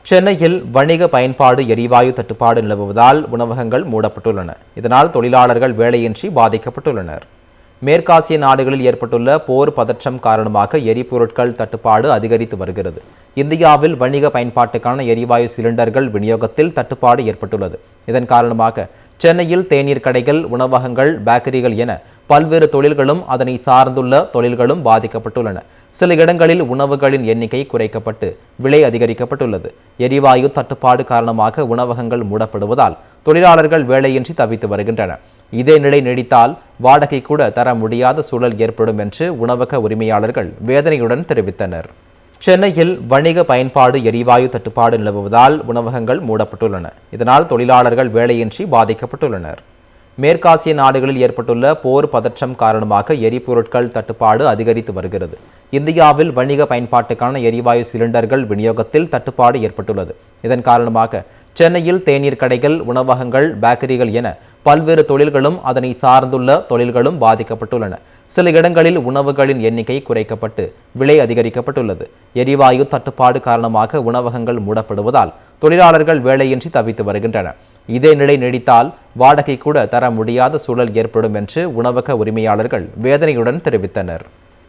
சென்னையில் வணிக பயன்பாடு எரிவாயு தட்டுப்பாடு நிலவுவதால் உணவகங்கள் மூடப்பட்டுள்ளன. இதனால் தொழிலாளர்கள் வேலையின்றி பாதிக்கப்பட்டுள்ளனர். மேற்காசிய நாடுகளில் ஏற்பட்டுள்ள போர் பதற்றம் காரணமாக எரிபொருட்கள் தட்டுப்பாடு அதிகரித்து வருகிறது. இந்தியாவில் வணிக பயன்பாட்டுக்கான எரிவாயு சிலிண்டர்கள் விநியோகத்தில் தட்டுப்பாடு ஏற்பட்டுள்ளது. இதன் காரணமாக சென்னையில் தேநீர் கடைகள், உணவகங்கள், பேக்கரிகள் என பல்வேறு தொழில்களும் அதனை சார்ந்துள்ள தொழில்களும் பாதிக்கப்பட்டுள்ளன. சில இடங்களில் உணவுகளின் எண்ணிக்கை குறைக்கப்பட்டு விலை அதிகரிக்கப்பட்டுள்ளது. எரிவாயு தட்டுப்பாடு காரணமாக உணவகங்கள் மூடப்படுவதால் தொழிலாளர்கள் வேலையின்றி தவித்து வருகின்றனர். இதே நிலை நீடித்தால் வாடகை கூட தர முடியாத சூழல் ஏற்படும் என்று உணவக உரிமையாளர்கள் வேதனையுடன் தெரிவித்தனர். சென்னையில் வணிக பயன்பாடு எரிவாயு தட்டுப்பாடு நிலவுவதால் உணவகங்கள் மூடப்பட்டுள்ளன. இதனால் தொழிலாளர்கள் வேலையின்றி பாதிக்கப்பட்டுள்ளனர். மேற்காசிய நாடுகளில் ஏற்பட்டுள்ள போர் பதற்றம் காரணமாக எரிபொருட்கள் தட்டுப்பாடு அதிகரித்து வருகிறது. இந்தியாவில் வணிக பயன்பாட்டுக்கான எரிவாயு சிலிண்டர்கள் விநியோகத்தில் தட்டுப்பாடு ஏற்பட்டுள்ளது. இதன் காரணமாக சென்னையில் தேநீர் கடைகள், உணவகங்கள், பேக்கரிகள் என பல்வேறு தொழில்களும் அதனை சார்ந்துள்ள தொழில்களும் பாதிக்கப்பட்டுள்ளன. சில இடங்களில் உணவுகளின் எண்ணிக்கை குறைக்கப்பட்டு விலை அதிகரிக்கப்பட்டுள்ளது. எரிவாயு தட்டுப்பாடு காரணமாக உணவகங்கள் மூடப்படுவதால் தொழிலாளர்கள் வேலையின்றி தவித்து வருகின்றனர். இதே நிலை நீடித்தால் வாடகை கூட தர முடியாத சூழல் ஏற்படும் என்று உணவக உரிமையாளர்கள் வேதனையுடன் தெரிவித்தனர்.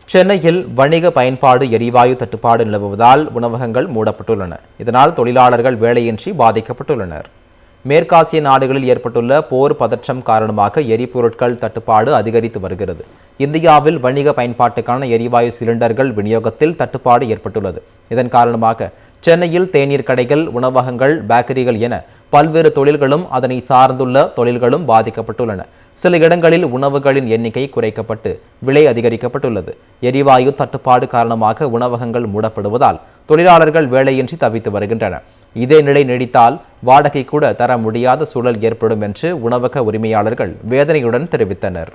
சென்னையில் வணிக பயன்பாடு எரிவாயு தட்டுப்பாடு நிலவுவதால் உணவகங்கள் மூடப்பட்டுள்ளன. இதனால் தொழிலாளர்கள் வேலையின்றி பாதிக்கப்பட்டுள்ளனர். மேற்காசிய நாடுகளில் ஏற்பட்டுள்ள போர் பதற்றம் காரணமாக எரிபொருட்கள் தட்டுப்பாடு அதிகரித்து வருகிறது. இந்தியாவில் வணிக பயன்பாட்டுக்கான எரிவாயு சிலிண்டர்கள் விநியோகத்தில் தட்டுப்பாடு ஏற்பட்டுள்ளது. இதன் காரணமாக சென்னையில் தேநீர் கடைகள், உணவகங்கள், பேக்கரிகள் என பல்வேறு தொழில்களும் அதனை சார்ந்துள்ள தொழில்களும் பாதிக்கப்பட்டுள்ளன. சில இடங்களில் உணவுகளின் எண்ணிக்கை குறைக்கப்பட்டு விலை அதிகரிக்கப்பட்டுள்ளது. எரிவாயு தட்டுப்பாடு காரணமாக உணவகங்கள் மூடப்படுவதால் தொழிலாளர்கள் வேலையின்றி தவித்து வருகின்றனர். இதே நிலை நீடித்தால் வாடகை கூட தர முடியாத சூழல் ஏற்படும் என்று உணவக உரிமையாளர்கள் வேதனையுடன் தெரிவித்தனர்.